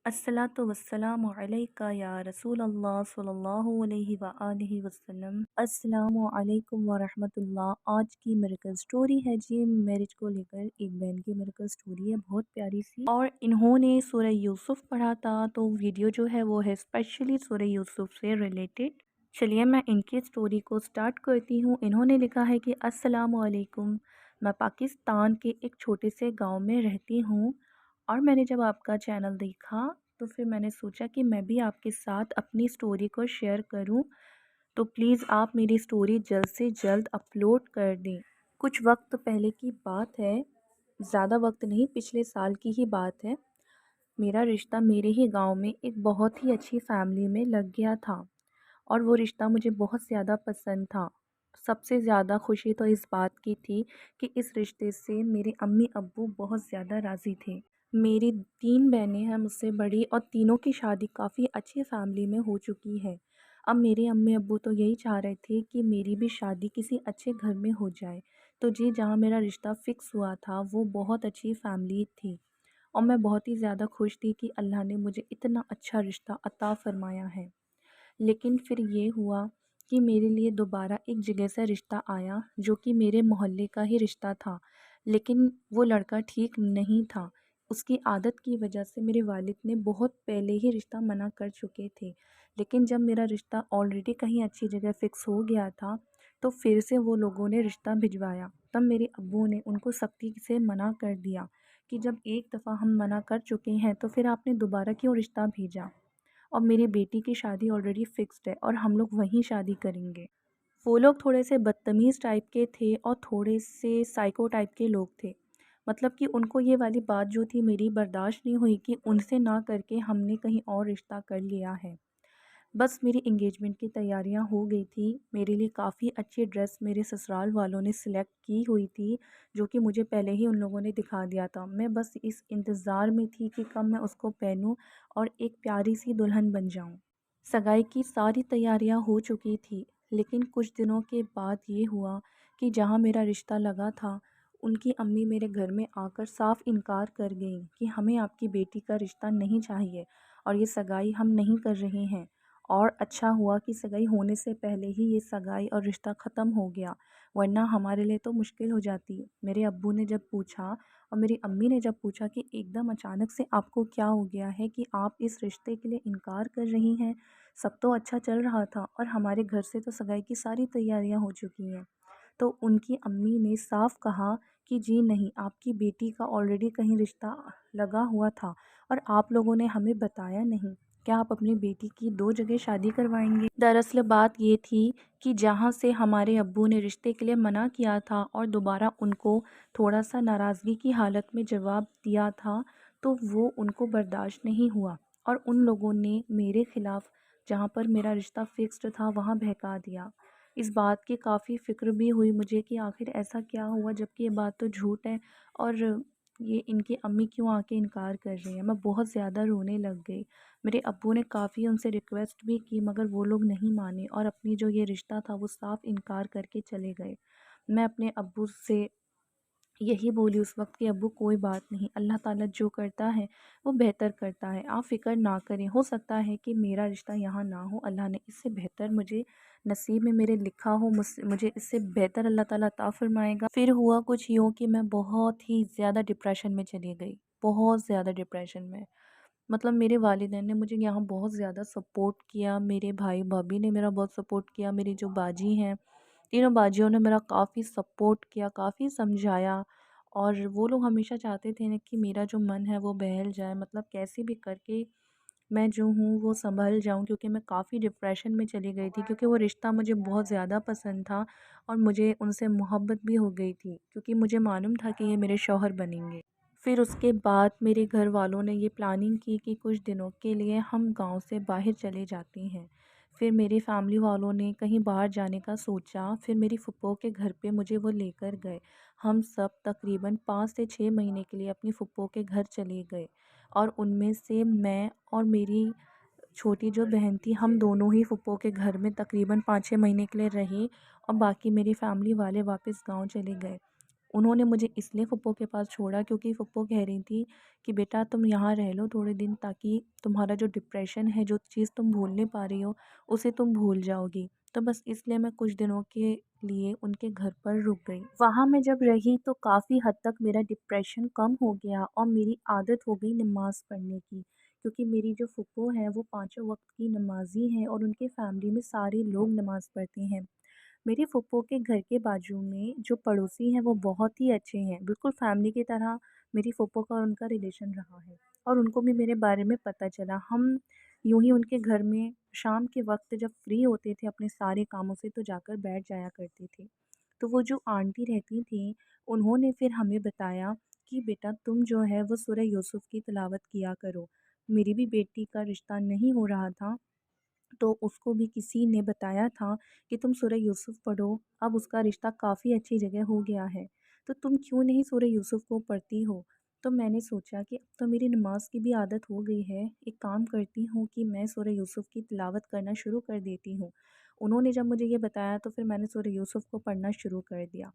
अस्सलातु वस्सलामु अलैका या रसूल अल्लाह सल्लल्लाहु अलैहि व आलिहि वसल्लम। अस्सलामु अलैकुम व रहमतुल्लाह। आज की मिरेकल स्टोरी है जी मैरिज को लेकर। एक बहन की मिरेकल स्टोरी है, बहुत प्यारी सी, और इन्होंने सूरह यूसुफ पढ़ा था, तो वीडियो जो है वो है स्पेशली सूरह यूसुफ से रिलेटेड। चलिए मैं इनकी स्टोरी को स्टार्ट करती हूँ। इन्होंने लिखा है कि अस्सलामु अलैकुम, मैं पाकिस्तान के एक छोटे से गाँव में रहती हूँ और मैंने जब आपका चैनल देखा तो फिर मैंने सोचा कि मैं भी आपके साथ अपनी स्टोरी को शेयर करूं। तो प्लीज़ आप मेरी स्टोरी जल्द से जल्द अपलोड कर दें। कुछ वक्त पहले की बात है, ज़्यादा वक्त नहीं, पिछले साल की ही बात है। मेरा रिश्ता मेरे ही गांव में एक बहुत ही अच्छी फैमिली में लग गया था और वो रिश्ता मुझे बहुत ज़्यादा पसंद था। सबसे ज़्यादा खुशी तो इस बात की थी कि इस रिश्ते से मेरे अम्मी अब्बू बहुत ज़्यादा राज़ी थे। मेरी 3 बहनें हैं मुझसे बड़ी और तीनों की शादी काफ़ी अच्छी फैमिली में हो चुकी है। अब मेरे अम्मी अब्बू तो यही चाह रहे थे कि मेरी भी शादी किसी अच्छे घर में हो जाए। तो जी जहाँ मेरा रिश्ता फ़िक्स हुआ था वो बहुत अच्छी फैमिली थी और मैं बहुत ही ज़्यादा खुश थी कि अल्लाह ने मुझे इतना अच्छा रिश्ता अता फ़रमाया है। लेकिन फिर ये हुआ कि मेरे लिए दोबारा एक जगह से रिश्ता आया जो कि मेरे मोहल्ले का ही रिश्ता था। लेकिन वो लड़का ठीक नहीं था। उसकी आदत की वजह से मेरे वालिद ने बहुत पहले ही रिश्ता मना कर चुके थे। लेकिन जब मेरा रिश्ता ऑलरेडी कहीं अच्छी जगह फ़िक्स हो गया था तो फिर से वो लोगों ने रिश्ता भिजवाया। तब मेरे अब्बू ने उनको सख्ती से मना कर दिया कि जब एक दफ़ा हम मना कर चुके हैं तो फिर आपने दोबारा क्यों रिश्ता भेजा। और मेरी बेटी की शादी ऑलरेडी फ़िक्स्ड है और हम लोग वहीं शादी करेंगे। वो लोग थोड़े से बदतमीज़ टाइप के थे और थोड़े से साइको टाइप के लोग थे। मतलब कि उनको ये वाली बात जो थी मेरी बर्दाश्त नहीं हुई कि उनसे ना करके हमने कहीं और रिश्ता कर लिया है। बस मेरी एंगेजमेंट की तैयारियां हो गई थी। मेरे लिए काफ़ी अच्छी ड्रेस मेरे ससुराल वालों ने सिलेक्ट की हुई थी जो कि मुझे पहले ही उन लोगों ने दिखा दिया था। मैं बस इस इंतज़ार में थी कि कब मैं उसको पहनूं और एक प्यारी सी दुल्हन बन जाऊं। सगाई की सारी तैयारियां हो चुकी थी, लेकिन कुछ दिनों के बाद ये हुआ कि जहां मेरा रिश्ता लगा था उनकी अम्मी मेरे घर में आकर साफ इनकार कर गई कि हमें आपकी बेटी का रिश्ता नहीं चाहिए और ये सगाई हम नहीं कर रहे हैं। और अच्छा हुआ कि सगाई होने से पहले ही ये सगाई और रिश्ता ख़त्म हो गया, वरना हमारे लिए तो मुश्किल हो जाती। मेरे अब्बू ने जब पूछा और मेरी अम्मी ने जब पूछा कि एकदम अचानक से आपको क्या हो गया है कि आप इस रिश्ते के लिए इनकार कर रही हैं, सब तो अच्छा चल रहा था और हमारे घर से तो सगाई की सारी तैयारियां हो चुकी हैं। तो उनकी अम्मी ने साफ कहा कि जी नहीं, आपकी बेटी का ऑलरेडी कहीं रिश्ता लगा हुआ था और आप लोगों ने हमें बताया नहीं। क्या आप अपनी बेटी की 2 जगह शादी करवाएंगे? दरअसल बात ये थी कि जहाँ से हमारे अब्बू ने रिश्ते के लिए मना किया था और दोबारा उनको थोड़ा सा नाराज़गी की हालत में जवाब दिया था, तो वो उनको बर्दाश्त नहीं हुआ और उन लोगों ने मेरे ख़िलाफ़, जहाँ पर मेरा रिश्ता फ़िक्स्ड था, वहाँ बहका दिया। इस बात की काफ़ी फ़िक्र भी हुई मुझे कि आखिर ऐसा क्या हुआ, जबकि ये बात तो झूठ है और ये इनकी अम्मी क्यों आके इनकार कर रही है। मैं बहुत ज़्यादा रोने लग गई। मेरे अब्बू ने काफ़ी उनसे रिक्वेस्ट भी की मगर वो लोग नहीं माने और अपनी जो ये रिश्ता था वो साफ़ इनकार करके चले गए। मैं अपने अब्बू से यही बोली उस वक़्त कि अब्बू कोई बात नहीं, अल्लाह ताला जो करता है वो बेहतर करता है, आप फ़िक्र ना करें। हो सकता है कि मेरा रिश्ता यहाँ ना हो, अल्लाह ने इससे बेहतर मुझे नसीब में मेरे लिखा हो, मुझे इससे बेहतर अल्लाह ताला अता फ़रमाएगा। फिर हुआ कुछ यूँ कि मैं बहुत ही ज़्यादा डिप्रेशन में चली गई, बहुत ज़्यादा डिप्रेशन में। मतलब मेरे वालिदैन ने मुझे यहाँ बहुत ज़्यादा सपोर्ट किया, मेरे भाई-भाभी ने मेरा बहुत सपोर्ट किया, मेरी जो बाजी हैं, तीनों बाजियों ने मेरा काफ़ी सपोर्ट किया, काफ़ी समझाया और वो लोग हमेशा चाहते थे ना कि मेरा जो मन है वो बहल जाए, मतलब कैसे भी करके मैं जो हूँ वो सँभल जाऊँ, क्योंकि मैं काफ़ी डिप्रेशन में चली गई थी, क्योंकि वो रिश्ता मुझे बहुत ज़्यादा पसंद था और मुझे उनसे मोहब्बत भी हो गई थी, क्योंकि मुझे मालूम था कि ये मेरे शौहर बनेंगे। फिर उसके बाद मेरे घर वालों ने ये प्लानिंग की कि कुछ दिनों के लिए हम गांव से बाहर चले जाते हैं। फिर मेरी फैमिली वालों ने कहीं बाहर जाने का सोचा, फिर मेरी फूफो के घर पे मुझे वो लेकर गए। हम सब तकरीबन 5 से 6 महीने के लिए अपनी फूफो के घर चले गए और उनमें से मैं और मेरी छोटी जो बहन थी, हम दोनों ही फूफो के घर में तकरीबन 5-6 महीने के लिए रहे और बाकी मेरी फैमिली वाले वापस गाँव चले गए। उन्होंने मुझे इसलिए फुप्पो के पास छोड़ा क्योंकि फुप्पो कह रही थी कि बेटा तुम यहाँ रह लो थोड़े दिन, ताकि तुम्हारा जो डिप्रेशन है, जो चीज़ तुम भूल नहीं पा रही हो, उसे तुम भूल जाओगी। तो बस इसलिए मैं कुछ दिनों के लिए उनके घर पर रुक गई। वहाँ मैं जब रही तो काफ़ी हद तक मेरा डिप्रेशन कम हो गया और मेरी आदत हो गई नमाज़ पढ़ने की। क्योंकि मेरी जो फुप्पो है वो पाँचों वक्त की नमाज़ी हैं और उनके फैमिली में सारे लोग नमाज़ पढ़ते हैं। मेरी फुप्पो के घर के बाजू में जो पड़ोसी हैं वो बहुत ही अच्छे हैं, बिल्कुल फैमिली की तरह मेरी फुप्पो का और उनका रिलेशन रहा है। और उनको भी मेरे बारे में पता चला। हम यूँ ही उनके घर में शाम के वक़्त जब फ्री होते थे अपने सारे कामों से तो जाकर बैठ जाया करते थे। तो वो जो आंटी रहती थीं, उन्होंने फिर हमें बताया कि बेटा तुम जो है वो सूरह यूसुफ़ की तिलावत किया करो। मेरी भी बेटी का रिश्ता नहीं हो रहा था, तो उसको भी किसी ने बताया था कि तुम सूरह यूसुफ़ पढ़ो, अब उसका रिश्ता काफ़ी अच्छी जगह हो गया है, तो तुम क्यों नहीं सूरह यूसुफ़ को पढ़ती हो? तो मैंने सोचा कि अब तो मेरी नमाज़ की भी आदत हो गई है, एक काम करती हूँ कि मैं सूरह यूसुफ़ की तिलावत करना शुरू कर देती हूँ। उन्होंने जब मुझे ये बताया तो फिर मैंने सूरह यूसुफ़ को पढ़ना शुरू कर दिया।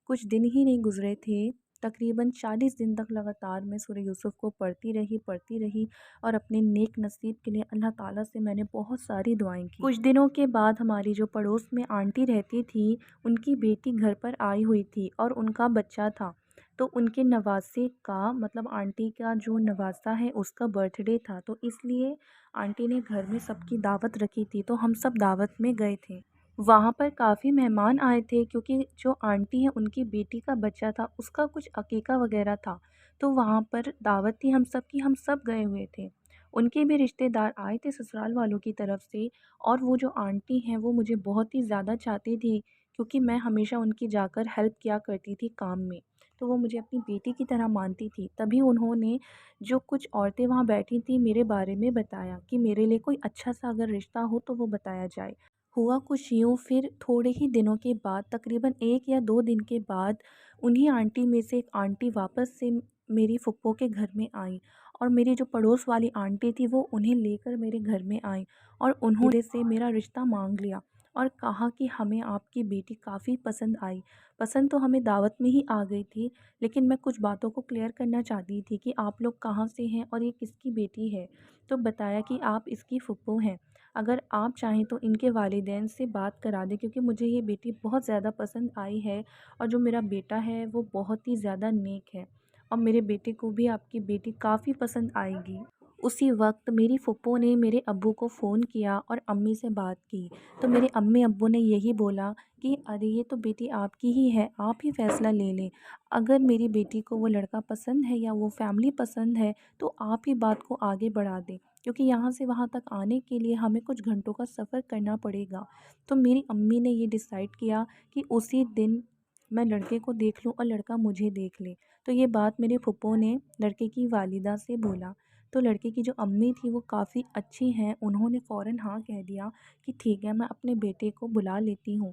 कुछ दिन ही नहीं गुज़रे थे, तकरीबन 40 दिन तक लगातार मैं सूरह यूसुफ़ को पढ़ती रही और अपने नेक नसीब के लिए अल्लाह ताला से मैंने बहुत सारी दुआएँ की। कुछ दिनों के बाद हमारी जो पड़ोस में आंटी रहती थी, उनकी बेटी घर पर आई हुई थी और उनका बच्चा था। तो उनके नवासे का मतलब आंटी का जो नवासा है उसका बर्थडे था, तो इसलिए आंटी ने घर में सबकी दावत रखी थी, तो हम सब दावत में गए थे। वहाँ पर काफ़ी मेहमान आए थे क्योंकि जो आंटी है उनकी बेटी का बच्चा था, उसका कुछ अकीक़ा वग़ैरह था। तो वहाँ पर दावत थी हम सब की, हम सब गए हुए थे। उनके भी रिश्तेदार आए थे ससुराल वालों की तरफ से और वो जो आंटी हैं वो मुझे बहुत ही ज़्यादा चाहती थी क्योंकि मैं हमेशा उनकी जाकर हेल्प किया करती थी काम में। तो वो मुझे अपनी बेटी की तरह मानती थी। तभी उन्होंने जो कुछ औरतें वहाँ बैठी थीं मेरे बारे में बताया कि मेरे लिए कोई अच्छा-सा अगर रिश्ता हो तो वो बताया जाए। हुआ कुछ यूँ फिर थोड़े ही दिनों के बाद तकरीबन 1 या 2 दिन के बाद उन्हीं आंटी में से एक आंटी वापस से मेरी फुप्पो के घर में आई और मेरी जो पड़ोस वाली आंटी थी वो उन्हें लेकर मेरे घर में आई और उन्होंने से मेरा रिश्ता मांग लिया और कहा कि हमें आपकी बेटी काफ़ी पसंद आई। पसंद तो हमें दावत में ही आ गई थी, लेकिन मैं कुछ बातों को क्लियर करना चाहती थी कि आप लोग कहाँ से हैं और ये किसकी बेटी है। तो बताया कि आप इसकी फुप्पो हैं। अगर आप चाहें तो इनके वालिदैन से बात करा दें क्योंकि मुझे ये बेटी बहुत ज़्यादा पसंद आई है और जो मेरा बेटा है वो बहुत ही ज़्यादा नेक है और मेरे बेटे को भी आपकी बेटी काफ़ी पसंद आएगी। उसी वक़्त मेरी फुप्पो ने मेरे अब्बू को फ़ोन किया और अम्मी से बात की। तो मेरे अम्मी-अब्बू ने यही बोला कि अरे ये तो बेटी आपकी ही है, आप ही फ़ैसला ले लें। अगर मेरी बेटी को वो लड़का पसंद है या वो फ़ैमिली पसंद है तो आप ही बात को आगे बढ़ा दें। क्योंकि यहाँ से वहाँ तक आने के लिए हमें कुछ घंटों का सफ़र करना पड़ेगा। तो मेरी अम्मी ने ये डिसाइड किया कि उसी दिन मैं लड़के को देख लूँ और लड़का मुझे देख ले। तो ये बात मेरे फुप्पो ने लड़के की वालिदा से बोला। तो लड़के की जो अम्मी थी वो काफ़ी अच्छी हैं, उन्होंने फ़ौरन हाँ कह दिया कि ठीक है मैं अपने बेटे को बुला लेती हूँ।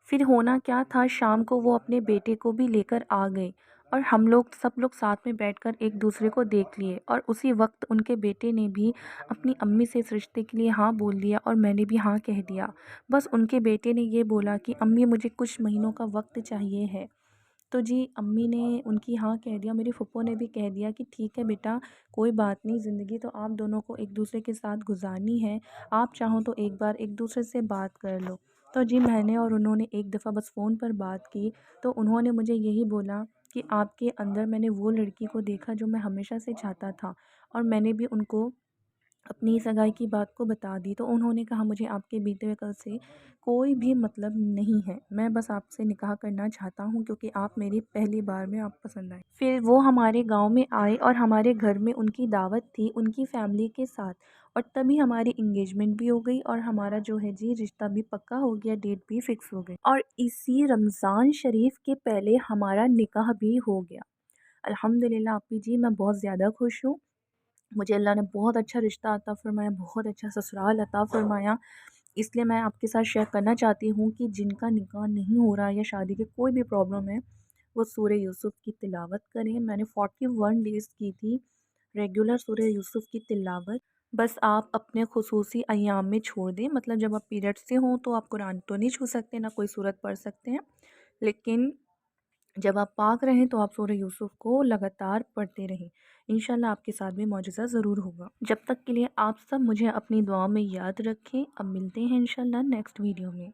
फिर होना क्या था, शाम को वो अपने बेटे को भी लेकर आ गए और हम लोग सब लोग साथ में बैठकर एक दूसरे को देख लिए और उसी वक्त उनके बेटे ने भी अपनी अम्मी से इस रिश्ते के लिए हाँ बोल दिया और मैंने भी हाँ कह दिया। बस उनके बेटे ने ये बोला कि अम्मी मुझे कुछ महीनों का वक्त चाहिए है। तो जी अम्मी ने उनकी हाँ कह दिया, मेरी फुप्पो ने भी कह दिया कि ठीक है बेटा, कोई बात नहीं, ज़िंदगी तो आप दोनों को एक दूसरे के साथ गुजारनी है, आप चाहो तो एक बार एक दूसरे से बात कर लो। तो जी मैंने और उन्होंने एक दफ़ा बस फ़ोन पर बात की, तो उन्होंने मुझे यही बोला कि आपके अंदर मैंने वो लड़की को देखा जो मैं हमेशा से चाहता था और मैंने भी उनको अपनी सगाई की बात को बता दी। तो उन्होंने कहा मुझे आपके बीते हुए कल से कोई भी मतलब नहीं है। मैं बस आपसे निकाह करना चाहता हूँ क्योंकि आप मेरी पहली बार में आप पसंद आए। फिर वो हमारे गाँव में आए और हमारे घर में उनकी दावत थी उनकी फ़ैमिली के साथ और तभी हमारी एंगेजमेंट भी हो गई और हमारा जो है जी रिश्ता भी पक्का हो गया, डेट भी फ़िक्स हो गई और इसी रमज़ान शरीफ के पहले हमारा निकाह भी हो गया। अल्हम्दुलिल्लाह आपी जी मैं बहुत ज़्यादा खुश हूँ। मुझे अल्लाह ने बहुत अच्छा रिश्ता अता फ़रमाया, बहुत अच्छा ससुराल अता फ़रमाया। इसलिए मैं आपके साथ शेयर करना चाहती हूँ कि जिनका निकाह नहीं हो रहा या शादी की कोई भी प्रॉब्लम है, वो सूरह यूसुफ़ की तिलावत करें। मैंने 41 डेज़ की थी रेगुलर सूरह यूसुफ़ की तिलावत। बस आप अपने खुसूसी अय्याम में छोड़ दें, मतलब जब आप पीरियड्स से हों तो आप कुरान तो नहीं छू सकते, ना कोई सूरत पढ़ सकते हैं। लेकिन जब आप पाक रहें तो आप सूरह यूसुफ को लगातार पढ़ते रहें। इंशाल्लाह आपके साथ भी मौजज़ा ज़रूर होगा। जब तक के लिए आप सब मुझे अपनी दुआ में याद रखें। अब मिलते हैं इंशाल्लाह नेक्स्ट वीडियो में।